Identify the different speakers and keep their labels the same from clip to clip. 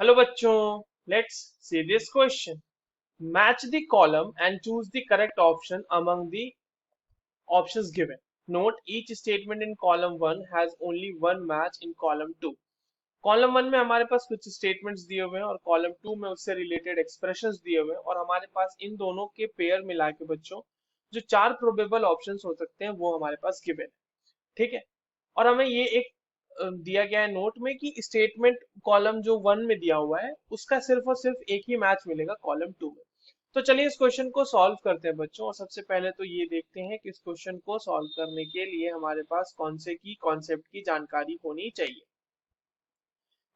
Speaker 1: Hello बच्चों, let's see this question. Match the column and choose the correct option among the options given. Note each statement in column one has only one match in column to. Column one में हमारे पास कुछ statements दिए हुए हैं और column to में उससे related expressions दिए हुए हैं, और हमारे पास इन दोनों के पेयर मिला के बच्चों जो चार प्रोबेबल ऑप्शंस हो सकते हैं वो हमारे पास गिवन है। ठीक है। और हमें ये एक दिया गया है नोट में कि स्टेटमेंट कॉलम जो वन में दिया हुआ है उसका सिर्फ और सिर्फ एक ही मैच मिलेगा कॉलम टू में। तो चलिए इस क्वेश्चन को सॉल्व करते हैं बच्चों, और सबसे पहले तो ये देखते हैं कि इस क्वेश्चन को सॉल्व करने के लिए हमारे पास कौन से की कॉन्सेप्ट की जानकारी होनी चाहिए।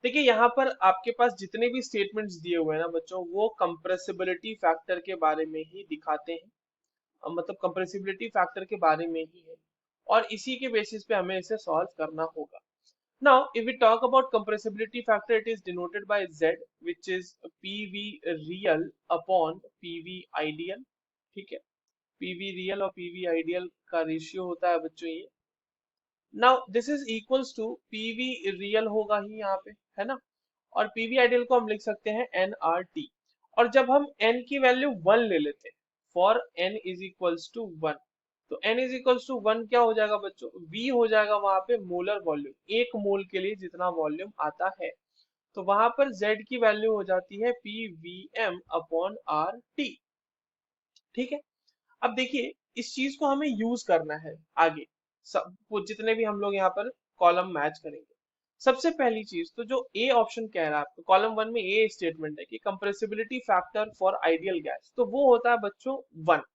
Speaker 1: देखिए यहाँ पर आपके पास जितने भी स्टेटमेंट्स दिए हुए हैं ना बच्चों, वो कंप्रेसिबिलिटी फैक्टर के बारे में ही दिखाते हैं। मतलब कंप्रेसिबिलिटी फैक्टर के बारे में ही है, और इसी के बेसिस पे हमें इसे सॉल्व करना होगा। Now, if we talk about compressibility factor, it is denoted by Z, which is PV real upon PV ideal। ठीक है, PV real और PV ideal का रेशियो होता है बच्चों ये। Now, this is equals to PV real होगा ही यहाँ पे, है ना। और PV ideal को हम लिख सकते हैं NRT। और जब हम N की वैल्यू 1 ले लेते हैं, for N is equals to 1, तो N इज इक्वल्स टू 1 क्या हो जाएगा बच्चों, V हो जाएगा वहां पे मोलर वॉल्यूम, एक मोल के लिए जितना वॉल्यूम आता है। तो वहां पर Z की वैल्यू हो जाती है PVM अपॉन RT। ठीक है। अब देखिए इस चीज को हमें यूज करना है आगे, सब वो जितने भी हम लोग यहाँ पर कॉलम मैच करेंगे। सबसे पहली चीज तो जो ए ऑप्शन कह रहा है आपको, कॉलम वन में ए स्टेटमेंट है कि compressibility factor for ideal gas, तो वो होता है बच्चों 1।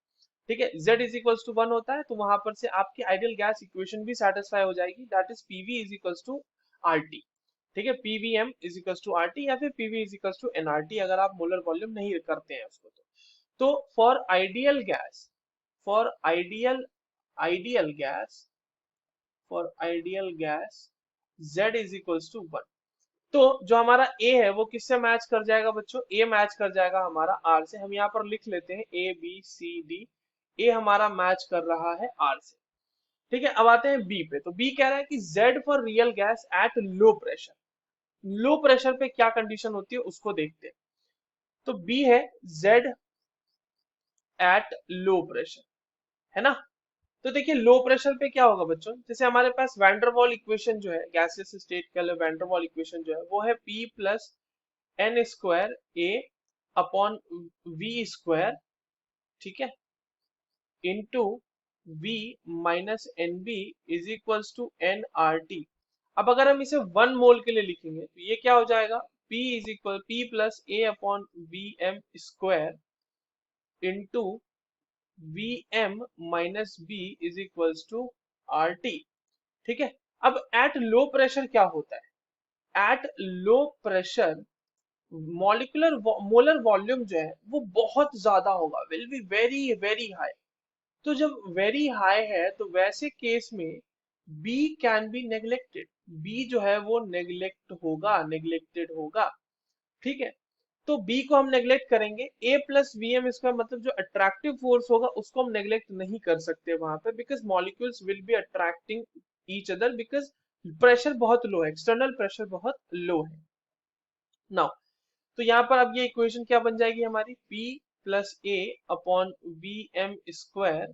Speaker 1: ठीक है, Z इज इक्वल्स टू 1 होता है, तो वहां पर से आपकी आइडियल गैस इक्वेशन भी सेटिस्फाई हो जाएगी, that is PV is equals to RT. ठीक है, PVM is equals to RT या फिर PV is equals to NRT, अगर आप मोलर वॉल्यूम नहीं करते हैं उसको तो for ideal gas, for ideal gas, for ideal gas Z is equals to 1। तो जो हमारा A है वो किससे मैच कर जाएगा बच्चों, A मैच कर जाएगा हमारा R से। हम यहाँ पर लिख लेते हैं ABCD। A हमारा मैच कर रहा है R से। ठीक है, अब आते हैं B पे। तो B कह रहा है कि Z for real gas at low pressure. Low pressure पे क्या कंडीशन होती है उसको देखते हैं। तो B है Z एट लो प्रेशर, है ना। तो देखिए लो प्रेशर पे क्या होगा बच्चों, जैसे हमारे पास वैंडरवॉल इक्वेशन जो है, गैसियस स्टेट के लिए वैंडरवॉल इक्वेशन जो है वो है P plus N square A upon V square, ठीक है, into V minus N B is equals to N R T. अब अगर हम इसे 1 मोल के लिए लिखेंगे तो ये क्या हो जाएगा, P is equal P plus A upon V M square into V M minus B is equals to R T. ठीक है। अब एट लो प्रेशर क्या होता है, at low pressure molecular molar volume जो है वो बहुत ज्यादा होगा, will be very very high. तो जब वेरी हाई है तो वैसे केस में B can be neglected, B जो है वो नेग्लेक्ट होगा, नेग्लेक्टेड होगा। ठीक है। तो बी को हम नेग्लेक्ट करेंगे, ए प्लस वी एम स्क्वायर मतलब जो अट्रैक्टिव फोर्स होगा उसको हम नेग्लेक्ट नहीं कर सकते वहां पे, because molecules will be attracting each other, because pressure बहुत लो है, एक्सटर्नल प्रेशर बहुत लो है। नाउ तो यहाँ पर अब ये इक्वेशन क्या बन जाएगी हमारी, P plus A upon V M square,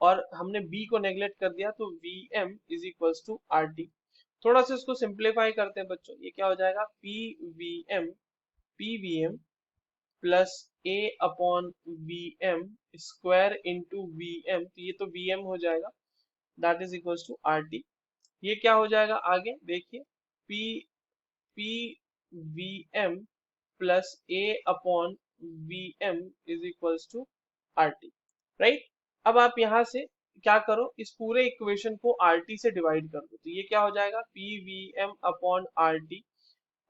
Speaker 1: और हमने B को नेग्लेक्ट कर दिया तो V M is equals to R T. थोड़ा सा इसको सिंप्लीफाई करते हैं बच्चों, ये क्या हो जाएगा, P V M plus A upon V M square into V M, तो ये तो वी एम हो जाएगा, that is equals to R T. ये क्या हो जाएगा आगे देखिए, P P V M plus A upon V M is equals to R T. Right. अब आप यहां से क्या करो, इस पूरे इक्वेशन को आर टी से डिवाइड कर दो, तो ये क्या हो जाएगा, P V M upon R T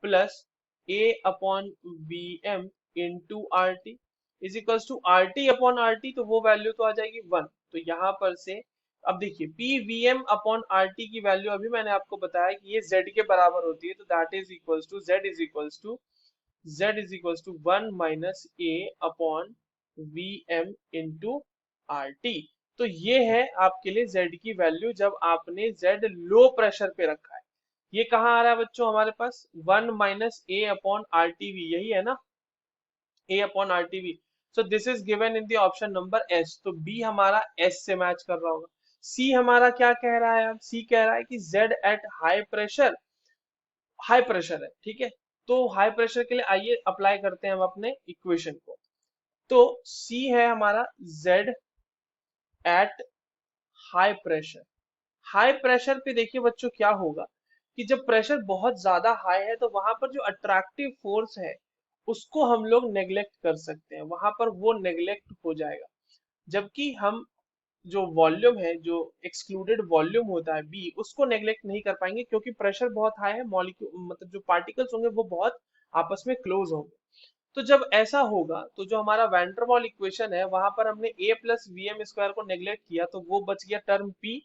Speaker 1: plus A upon V M into R T is equals to R T upon R T, तो वो वैल्यू तो आ जाएगी 1। तो यहाँ पर से अब देखिए P V M upon R T की वैल्यू अभी मैंने आपको बताया कि ये z के बराबर होती है, तो that is equals to z is equals to 1 minus A upon V M into R T. तो ये है आपके लिए z की वैल्यू जब आपने z लो प्रेशर पे रखा है। ये कहाँ आ रहा है बच्चों हमारे पास 1 - a/RTV, यही है ना, a/RTV। So this is given in the option number S, तो बी हमारा एस से मैच कर रहा होगा। सी हमारा क्या कह रहा है, सी कह रहा है कि Z at high pressure, high pressure है, ठीक है। तो हाई प्रेशर के लिए आइए अप्लाई करते हैं हम अपने इक्वेशन को। तो सी है हमारा Z at high pressure. High pressure पे देखिए बच्चों क्या होगा कि जब प्रेशर बहुत ज्यादा हाई है तो वहां पर जो अट्रैक्टिव फोर्स है उसको हम लोग नेग्लेक्ट कर सकते हैं, वहां पर वो नेग्लेक्ट हो जाएगा। जबकि हम जो वॉल्यूम है, जो एक्सक्लूडेड वॉल्यूम होता है बी, उसको नेग्लेक्ट नहीं कर पाएंगे क्योंकि प्रेशर बहुत हाई है, मॉलिक्यूल मतलब जो पार्टिकल्स होंगे वो बहुत आपस में क्लोज होंगे। तो जब ऐसा होगा तो जो हमारा वैंडरवॉल इक्वेशन है वहां पर हमने a plus V M square को नेग्लेक्ट किया तो वो बच गया टर्म p,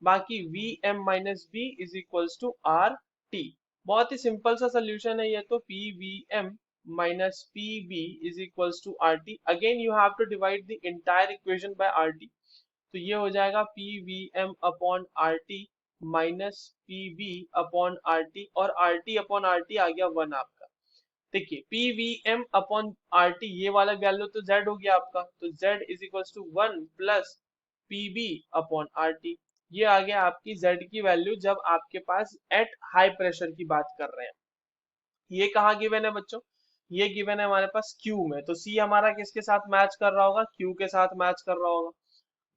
Speaker 1: बाकी V M minus B is equals to R T. बहुत ही सिंपल सा सोल्यूशन है ये, तो P V M minus P B is equals to R T. Again you have to divide the entire equation by R T, तो ये हो जाएगा P V M upon R T minus P B upon R T, और R T upon R T आ गया 1 आपका। देखिए P V M upon R T, ये वाला वैल्यू तो z हो गया आपका, तो z is equals to 1 plus P B upon R T. ये आ गया आपकी z की वैल्यू जब आपके पास एट हाई प्रेशर की बात कर रहे हैं। ये कहाँ गिवन है बच्चों, ये गिवन है हमारे पास Q में, तो C हमारा किसके साथ मैच कर रहा होगा, Q के साथ मैच कर रहा होगा।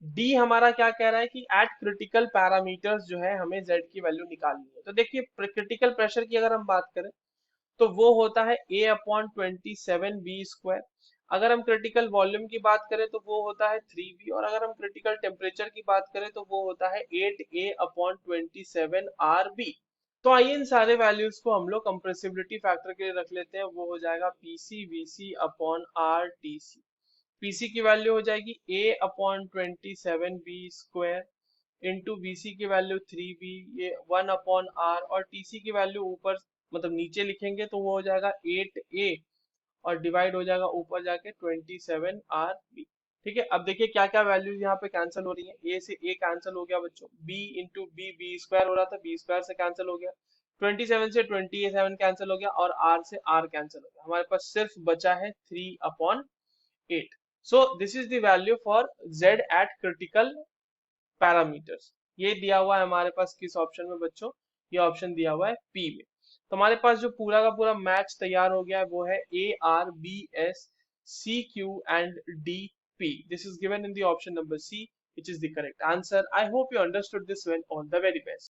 Speaker 1: डी हमारा क्या कह रहा है कि एट क्रिटिकल पैरामीटर्स जो है हमें z की वैल्यू निकालनी है। तो देखिए क्रिटिकल प्रेशर की अगर हम बात करें तो वो होता है a/27 b²। अगर हम क्रिटिकल वॉल्यूम की बात करें तो वो होता है 3b, और अगर हम क्रिटिकल टेम्परेचर की बात करें तो वो होता है 8a/27 rb। तो आइए इन सारे वैल्यूज को हम लोग कंप्रेसिबिलिटी फैक्टर के लिए रख लेते हैं, वो हो जाएगा PCVC/RTC। पीसी की वैल्यू हो जाएगी a/27 b² इंटू बीसी की वैल्यू 3b, ये 1/r, और टीसी की वैल्यू ऊपर मतलब नीचे लिखेंगे तो वो हो जाएगा 8a, और डिवाइड हो जाएगा ऊपर जाके 27 rb। ठीक है, अब देखिए क्या क्या वैल्यूज यहाँ पे कैंसिल हो रही है। a से a कैंसिल हो गया बच्चों, b इंटू b² हो रहा था, b² से कैंसिल हो गया, 27 से 27 कैंसिल हो गया, और r से r कैंसिल हो गया। हमारे पास सिर्फ बचा है 3/8। So this is the value for z eight critical parameters. ये दिया हुआ है हमारे पास किस ऑप्शन में बच्चों, ये ऑप्शन दिया हुआ है पी में। तो हमारे पास जो पूरा का पूरा मैच तैयार हो गया है वो है A R B S C Q and D P. This is given in the option number C, which is the correct answer. I hope you understood this well. All the very best.